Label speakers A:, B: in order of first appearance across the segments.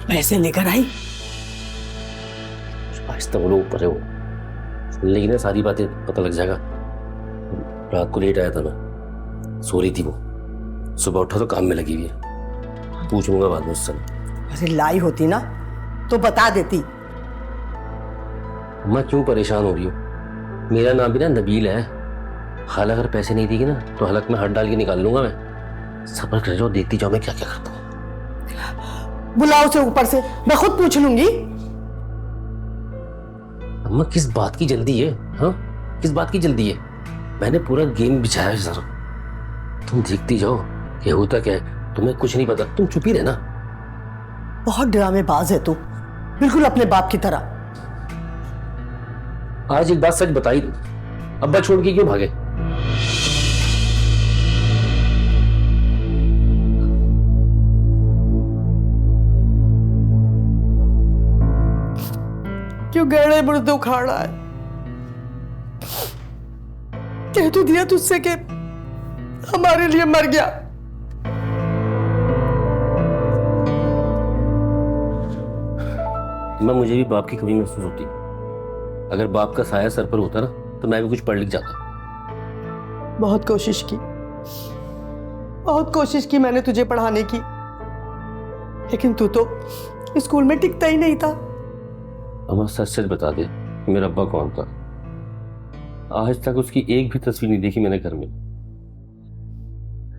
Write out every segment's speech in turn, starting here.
A: पैसे लेकर आई।
B: आहिस्ता बोलो, ऊपर है वो, लेकिन ना सारी बातें पता लग जाएगा। रात को लेट आया था मैं, सो रही थी वो, सुबह उठा तो काम में लगी हुई है। पूछूंगा बाद में उससे।
A: अरे लाई होती ना तो बता देती।
B: अम्मा क्यों परेशान हो रही हो? मेरा नाम भी ना नबील है। खाला अगर पैसे नहीं देगी ना तो हलक में हाथ डाल के निकाल लूंगा मैं। सब्र कर जाओ, देखती जाओ मैं क्या क्या करता हूँ।
A: बुलाओ उसे ऊपर से, मैं खुद पूछ लूंगी।
B: अम्मा किस बात की जल्दी है? हाँ, किस बात की जल्दी है? मैंने पूरा गेम बिछाया है सर, तुम देखती जाओ कि होता क्या है। तुम्हें कुछ नहीं पता, तुम चुप ही रहना।
A: बहुत ड्रामेबाज है तू, बिल्कुल अपने बाप की तरह।
B: आज एक बात सच बताई, अब्बा छोड़ के क्यों भागे?
A: क्यों गहरे मुर्दे उखाड़ा है? कह तो दिया तुझसे कि हमारे लिए मर गया।
B: मुझे भी बाप की कमी महसूस होती। अगर बाप का साया सर पर होता ना तो मैं भी कुछ पढ़ लिख जाता।
A: बहुत कोशिश की मैंने तुझे पढ़ाने की, लेकिन तू तो स्कूल में टिकता ही नहीं था।
B: अम्मा सच सच बता दे, मेरा अब्बा कौन था? आज तक उसकी एक भी तस्वीर नहीं देखी मैंने घर में।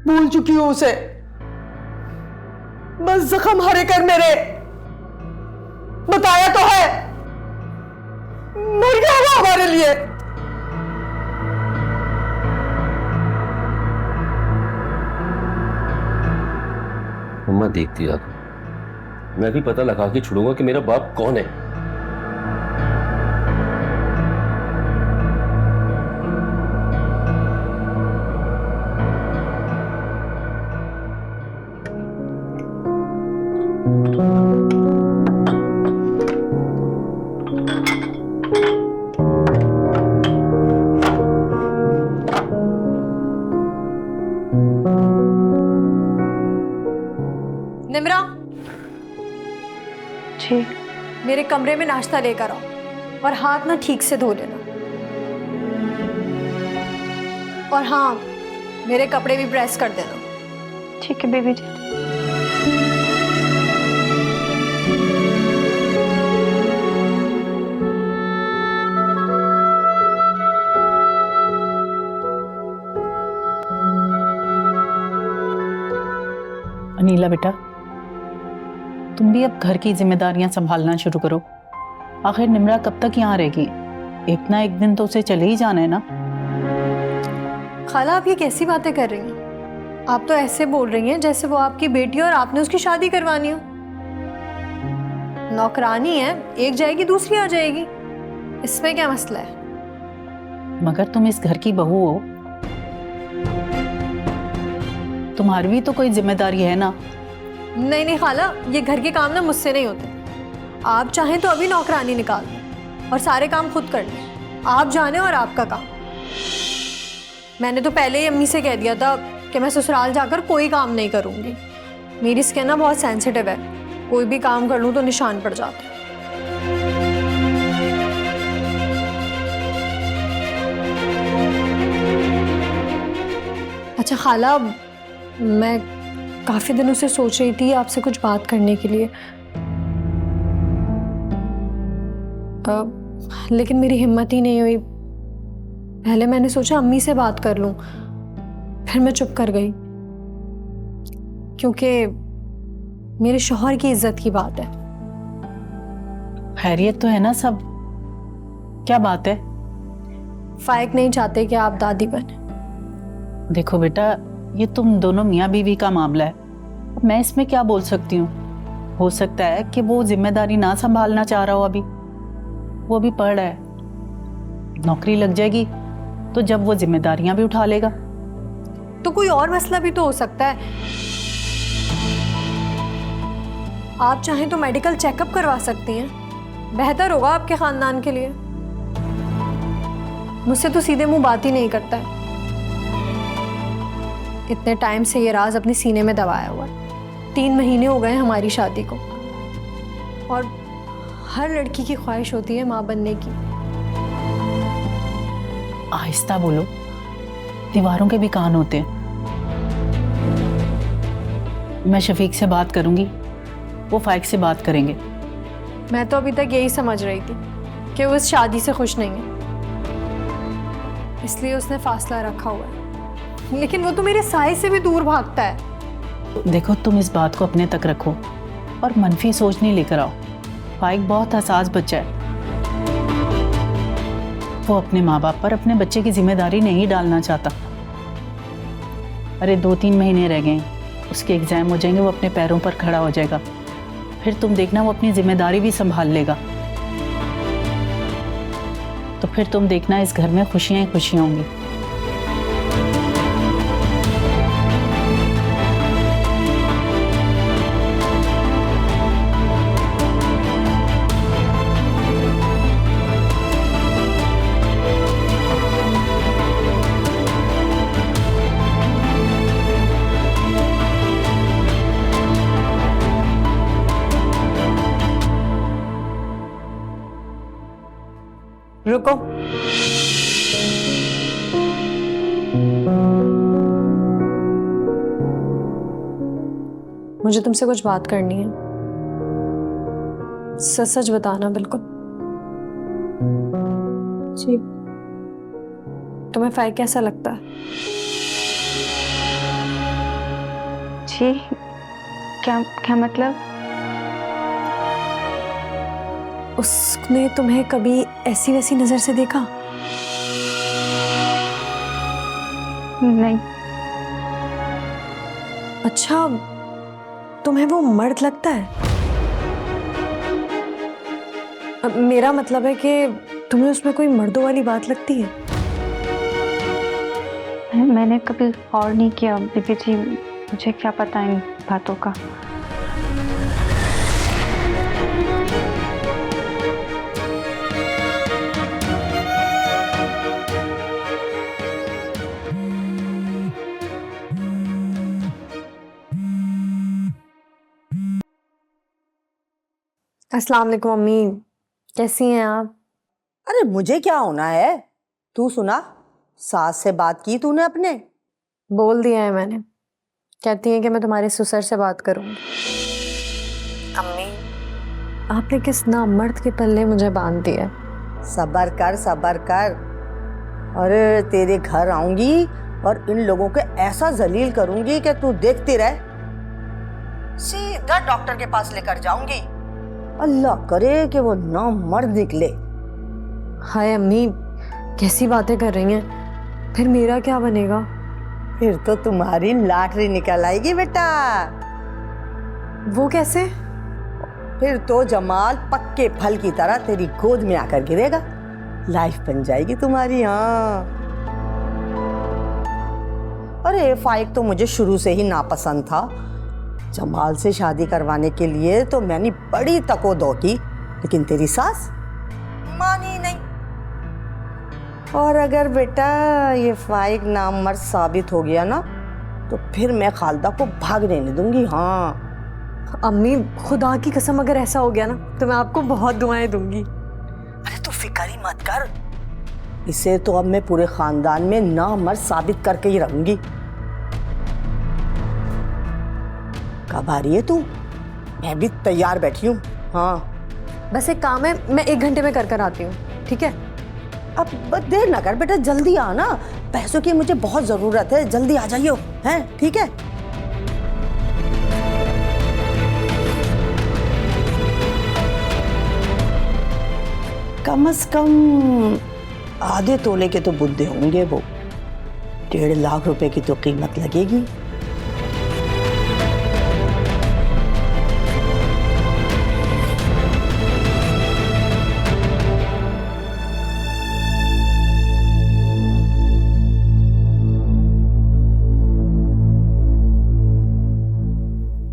A: भूल चुकी हूं उसे, बस जख्म हरे कर मेरे। बताया तो है, मर गया वो हमारे लिए।
B: अम्मा देखती रहा, मैं भी पता लगा के छुड़ूंगा कि मेरा बाप कौन है।
C: निम्रा
D: जी।
C: मेरे कमरे में नाश्ता लेकर आओ और हाथ ना ठीक से धो लेना। और हाँ, मेरे कपड़े भी प्रेस कर देना।
D: ठीक है बेबी जी।
E: अनीला बेटा, तुम भी अब घर की जिम्मेदारियां संभालना शुरू करो। आखिर निम्रा कब तक यहाँ रहेगी? एक ना एक दिन तो उसे चले ही जाना है ना।
C: खाला, आप ये कैसी बातें कर रही हैं? आप तो ऐसे बोल रही हैं जैसे वो आपकी बेटी और आपने उसकी शादी करवानी हो। नौकरानी है, एक जाएगी दूसरी आ जाएगी, इसमें क्या मसला है?
E: मगर तुम इस घर की बहू हो, तुम्हारी भी तो कोई जिम्मेदारी है ना।
C: नहीं नहीं खाला, ये घर के काम ना मुझसे नहीं होते। आप चाहें तो अभी नौकरानी निकाल दें और सारे काम खुद कर लें। आप जाने और आपका काम। मैंने तो पहले ही अम्मी से कह दिया था कि मैं ससुराल जाकर कोई काम नहीं करूँगी। मेरी स्किन ना बहुत सेंसिटिव है, कोई भी काम कर लूँ तो निशान पड़ जाता है। अच्छा खाला, मैं काफ़ी दिनों से सोच रही थी आपसे कुछ बात करने के लिए, लेकिन मेरी हिम्मत ही नहीं हुई। पहले मैंने सोचा अम्मी से बात कर लूं, फिर मैं चुप कर गई, क्योंकि मेरे शौहर की इज्जत की बात है।
E: खैरियत तो है ना सब? क्या बात है?
C: फाइक नहीं चाहते कि आप दादी बने।
E: देखो बेटा, ये तुम दोनों मियाँ बीवी का मामला है, मैं इसमें क्या बोल सकती हूँ। हो सकता है कि वो जिम्मेदारी ना संभालना चाह रहा हो। अभी वो भी पढ़ रहा है, नौकरी लग जाएगी तो जब वो जिम्मेदारियां भी उठा लेगा।
C: तो कोई और मसला भी तो हो सकता है। आप चाहें तो मेडिकल चेकअप करवा सकती हैं, बेहतर होगा आपके खानदान के लिए। मुझसे तो सीधे मुंह बात ही नहीं करता है। इतने टाइम से ये राज अपने सीने में दबाया हुआ है। 3 महीने हो गए हमारी शादी को, और हर लड़की की ख्वाहिश होती है माँ बनने की।
E: आहिस्ता बोलो, दीवारों के भी कान होते हैं। मैं शफीक से बात करूंगी, वो फाइक से बात करेंगे।
C: मैं तो अभी तक यही समझ रही थी कि वो इस शादी से खुश नहीं है, इसलिए उसने फासला रखा हुआ है। लेकिन वो तो मेरे साए से भी दूर भागता है।
E: देखो, तुम इस बात को अपने तक रखो और मनफी सोच नहीं लेकर आओ। फाइक बहुत हसास बच्चा है, वो अपने माँ बाप पर अपने बच्चे की जिम्मेदारी नहीं डालना चाहता। अरे 2-3 महीने रह गए, उसके एग्जाम हो जाएंगे, वो अपने पैरों पर खड़ा हो जाएगा, फिर तुम देखना वो अपनी जिम्मेदारी भी संभाल लेगा। तो फिर तुम देखना इस घर में खुशियां ही खुशियां होंगी।
C: रुको, मुझे तुमसे कुछ बात करनी है। सच सच बताना बिल्कुल। जी, तुम्हें फाइक कैसा लगता है?
D: जी, क्या क्या मतलब?
C: उसने तुम्हें कभी ऐसी वैसी नजर से देखा?
D: नहीं।
C: अच्छा, तुम्हें वो मर्द लगता है? मेरा मतलब है कि तुम्हें उसमें कोई मर्दों वाली बात लगती है?
D: मैंने कभी गौर नहीं किया बीबी जी, मुझे क्या पता इन बातों का।
C: अस्सलाम वालेकुम अम्मी, कैसी हैं आप?
F: अरे मुझे क्या होना है, तू सुना, सास से बात की तूने अपने?
C: बोल दिया है मैंने, कहती हैं कि मैं तुम्हारे ससुर से बात करूंगी। अम्मी, आपने किस नामर्द के पल्ले मुझे बांध दिया।
F: सब्र कर सब्र कर। अरे तेरे घर आऊंगी और इन लोगों को ऐसा जलील करूंगी कि तू देखती रह। सीधा डॉक्टर के पास लेकर जाऊंगी, अल्लाह करे कि वो नामर्द निकले।
C: हाय अम्मी, कैसी बातें कर रही हैं? फिर मेरा क्या बनेगा?
F: फिर तो तुम्हारी लॉटरी निकल आएगी बेटा।
C: वो कैसे?
F: फिर तो जमाल पक्के फल की तरह तेरी गोद में आकर गिरेगा, लाइफ बन जाएगी तुम्हारी। हाँ, अरे फाइक तो मुझे शुरू से ही नापसंद था। जमाल से शादी करवाने के लिए तो मैंने बड़ी तको-दो की, लेकिन तेरी सास मानी नहीं। और अगर बेटा ये फाइक नामर्द साबित हो गया ना, तो फिर मैं खालदा को भागने नहीं दूंगी। हाँ
C: अम्मी, खुदा की कसम अगर ऐसा हो गया ना तो मैं आपको बहुत दुआएं दूंगी।
F: अरे तू फिक्र ही मत कर, इसे तो अब मैं पूरे खानदान में नामर्द साबित करके ही रहूंगी। कब आ रही है तू? मैं भी तैयार बैठी हूँ। हाँ
C: बस एक काम है, मैं 1 घंटे में कर आती हूँ, ठीक है?
F: अब देर ना कर बेटा, जल्दी आ ना, पैसों की मुझे बहुत जरूरत है, जल्दी आ जाइयो, हैं? ठीक है। कम से कम आधे तोले के तो बुद्धे होंगे वो। 1.5 लाख रुपए की तो कीमत लगेगी।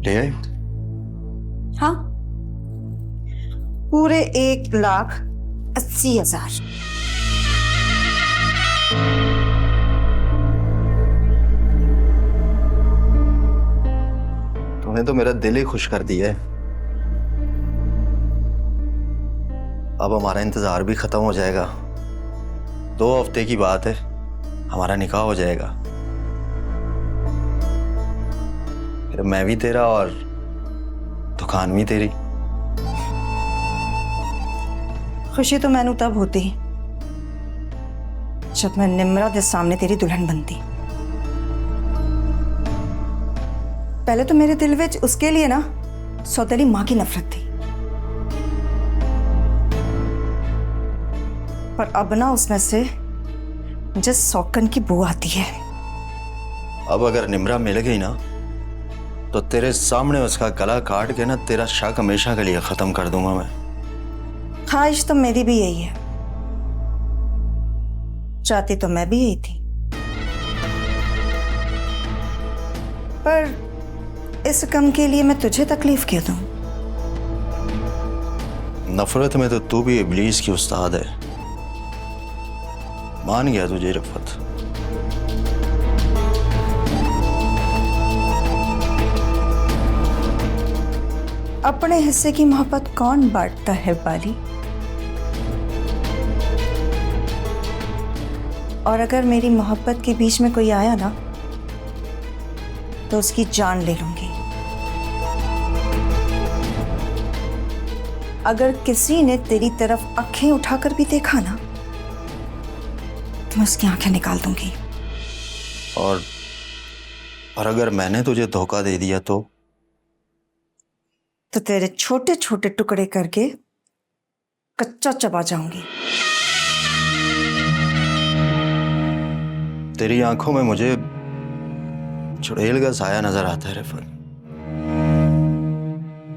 G: ले आए?
F: हाँ, पूरे 1,80,000।
G: तूने तो मेरा दिल ही खुश कर दिया है। अब हमारा इंतजार भी खत्म हो जाएगा। 2 हफ्ते की बात है, हमारा निकाह हो जाएगा। फिर मैं भी तेरा और दुकान भी तेरी।
F: खुशी तो मैनू तब होती जब मैं निम्रा के सामने तेरी दुल्हन बनती। पहले तो मेरे दिल विच उसके लिए ना सौतेली मां की नफरत थी, पर अब ना उसमें से मुझे सौकन की बू आती है।
G: अब अगर निम्रा मिल गई ना तो तेरे सामने उसका गला काट के ना तेरा शक हमेशा के लिए खत्म कर दूंगा मैं।
F: ख्वाहिश तो मेरी भी यही है, चाहती तो मैं भी यही थी, पर इस कम के लिए मैं तुझे तकलीफ क्यों दूं?
G: नफरत में तो तू भी इब्लीस की उस्ताद है। मान गया तुझे रफत।
F: अपने हिस्से की मोहब्बत कौन बांटता है बाली? और अगर मेरी मोहब्बत के बीच में कोई आया ना तो उसकी जान ले लूंगी। अगर किसी ने तेरी तरफ आंखें उठाकर भी देखा ना तो मैं उसकी आंखें निकाल दूंगी।
G: और अगर मैंने तुझे धोखा दे दिया तो
F: तेरे छोटे छोटे टुकड़े करके कच्चा चबा जाऊंगी।
G: तेरी आंखों में मुझे चुड़ैल का साया नजर आता है रिफत।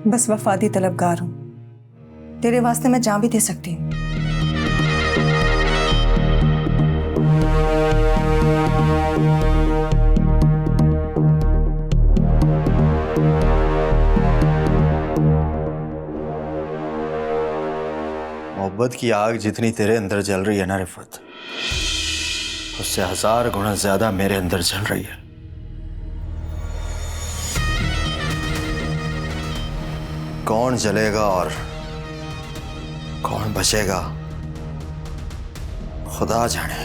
F: बस वफादी तलबगार हूं, तेरे वास्ते मैं जान भी दे सकती हूँ।
G: मोहब्बत की आग जितनी तेरे अंदर जल रही है ना रिफत, उससे 1000 गुना ज्यादा मेरे अंदर जल रही है। कौन जलेगा और कौन बचेगा खुदा जाने।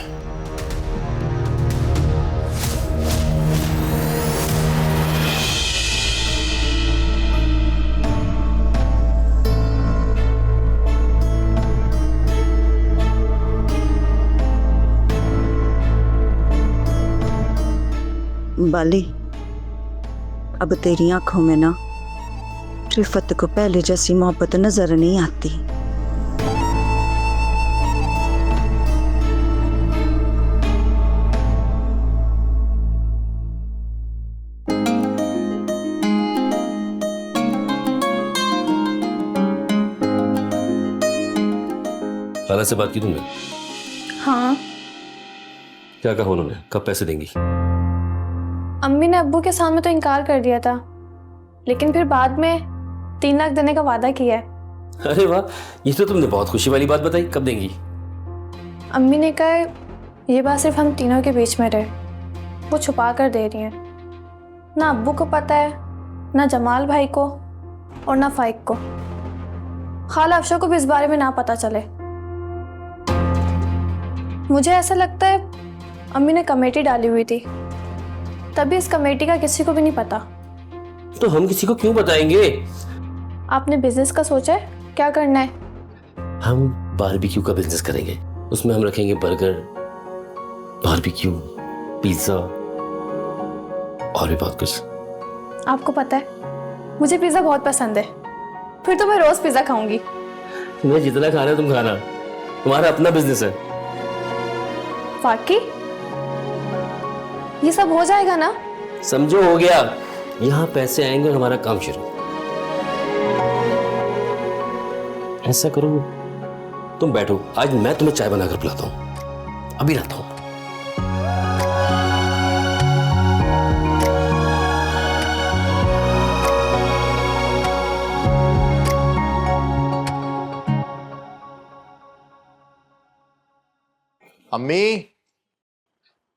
F: बाली, अब तेरी आंखों में ना रिफत को पहले जैसी मोहब्बत नजर नहीं आती।
B: खाला से बात की तुमने?
H: हाँ,
B: क्या कहा उन्होंने? कब पैसे देंगी?
H: अम्मी ने अब्बू के सामने तो इनकार कर दिया था, लेकिन फिर बाद में 3 लाख देने का वादा किया है।
B: अरे वाह, ये तो तुमने बहुत खुशी वाली बात बताई। कब देंगी?
H: अम्मी ने कहा ये बात सिर्फ हम तीनों के बीच में रहे, वो छुपा कर दे रही हैं। ना अब्बू को पता है, ना जमाल भाई को और ना फाइक को। खाला अफशा को भी इस बारे में ना पता चले। मुझे ऐसा लगता है अम्मी ने कमेटी डाली हुई थी, तभी इस कमेटी का किसी को भी नहीं पता।
B: तो हम किसी को क्यों बताएंगे?
H: आपने बिजनेस का सोचा है? क्या करना है?
B: हम बारबेक्यू का बिजनेस करेंगे। उसमें हम रखेंगे बर्गर, बारबेक्यू, पिज्जा और भी बहुत कुछ।
H: आपको पता है मुझे पिज्ज़ा बहुत पसंद है, फिर तो मैं रोज़ पिज़्ज़ा खाऊंगी।
B: तुम्हें जितना खाना है तुम खाना, तुम्हारा अपना बिजनेस है।
H: वाकई ये सब हो जाएगा ना?
B: समझो हो गया। यहाँ पैसे आएंगे और हमारा काम शुरू। ऐसा करो, तुम बैठो, आज मैं तुम्हें चाय बनाकर पिलाता हूँ। अभी लाता हूँ।
I: अम्मी,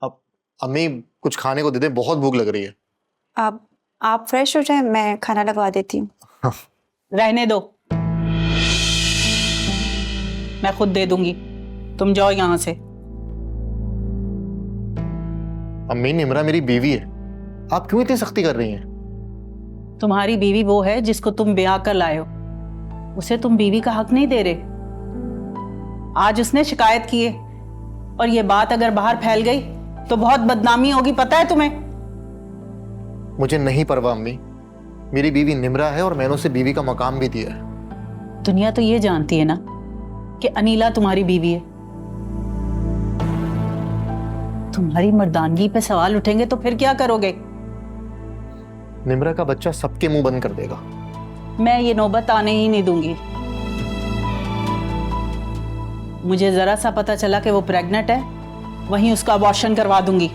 I: अब अम्मी कुछ खाने को दे दे, बहुत भूख लग रही है।
F: अब
D: आप फ्रेश हो जाए, मैं खाना लगवा देती हूँ।
E: रहने दो, मैं खुद दे दूंगी, तुम जाओ यहाँ से।
I: अम्मी, निम्रा मेरी बीवी है, आप क्यों इतनी सख्ती कर रही हैं?
E: तुम्हारी बीवी वो है जिसको तुम ब्याह कर लाए हो, उसे तुम बीवी का हक नहीं दे रहे। आज उसने शिकायत की है और ये बात अगर बाहर फैल गई तो बहुत बदनामी होगी, पता है तुम्हें?
I: मुझे नहीं परवाह अम्मी, मेरी बीवी निम्रा है और मैंने उसे बीवी का मकाम भी दिया है।
E: दुनिया तो ये जानती है ना कि अनीला तुम्हारी बीवी है। तुम्हारी मर्दानगी पे सवाल उठेंगे तो फिर क्या करोगे?
I: निम्रा का बच्चा सबके मुंह बंद कर देगा।
E: मैं ये नौबत आने ही नहीं दूंगी। मुझे जरा सा पता चला कि वो प्रेग्नेंट है, वहीं उसका अबॉर्शन करवा दूंगी।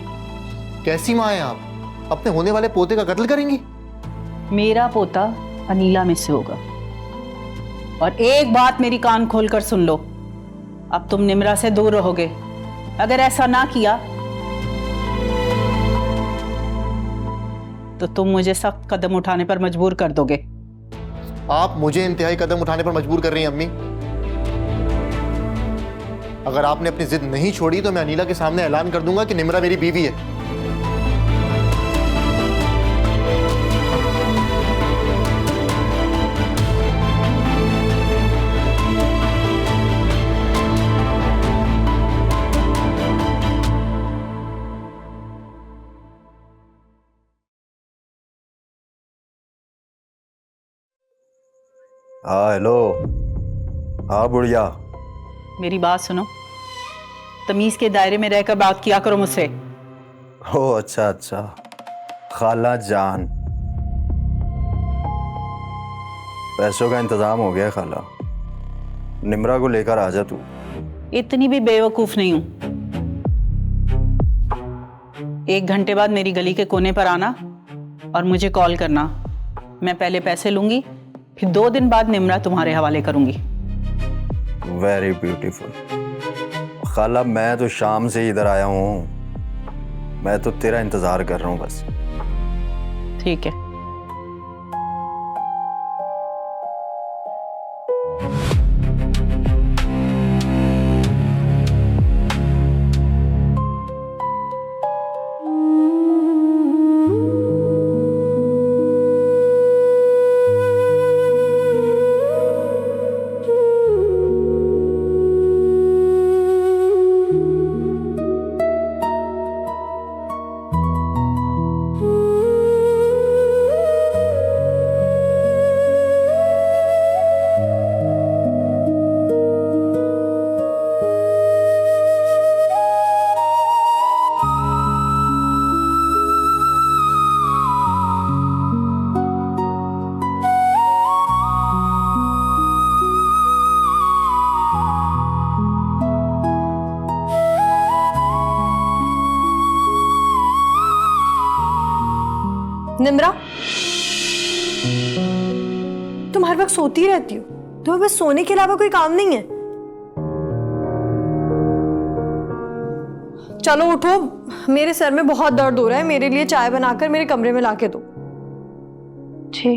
I: कैसी माँ हैं आप? अपने होने वाले पोते का कत्ल करेंगी?
E: मेरा पोता अनीला में से होगा। और एक बात मेरी कान खोलकर सुन लो, अब तुम निम्रा से दूर रहोगे। अगर ऐसा ना किया तो तुम मुझे सख्त कदम उठाने पर मजबूर कर दोगे।
I: आप मुझे इंतहाई कदम उठाने पर मजबूर कर रही हैं अम्मी। अगर आपने अपनी जिद नहीं छोड़ी तो मैं अनीला के सामने ऐलान कर दूंगा कि निम्रा मेरी बीवी है।
G: हाँ हेलो। हाँ बुढ़िया।
E: मेरी बात सुनो, तमीज के दायरे में रहकर बात किया करो मुझसे।
G: ओ अच्छा अच्छा, खाला जान, पैसों का इंतजाम हो गया खाला, निम्रा को लेकर आ जा तू।
E: इतनी भी बेवकूफ नहीं हूं। 1 घंटे बाद मेरी गली के कोने पर आना और मुझे कॉल करना। मैं पहले पैसे लूंगी, फिर 2 दिन बाद निम्रा तुम्हारे हवाले करूंगी।
G: वेरी ब्यूटीफुल खाला, मैं तो शाम से इधर आया हूँ, मैं तो तेरा इंतजार कर रहा हूँ बस।
E: ठीक है।
C: निम्रा, तुम हर वक्त सोती रहती हो, तुम्हें बस सोने के अलावा कोई काम नहीं है। चलो उठो, मेरे सर में बहुत दर्द हो रहा है, मेरे लिए चाय बनाकर मेरे कमरे में लाके दो।
D: जी।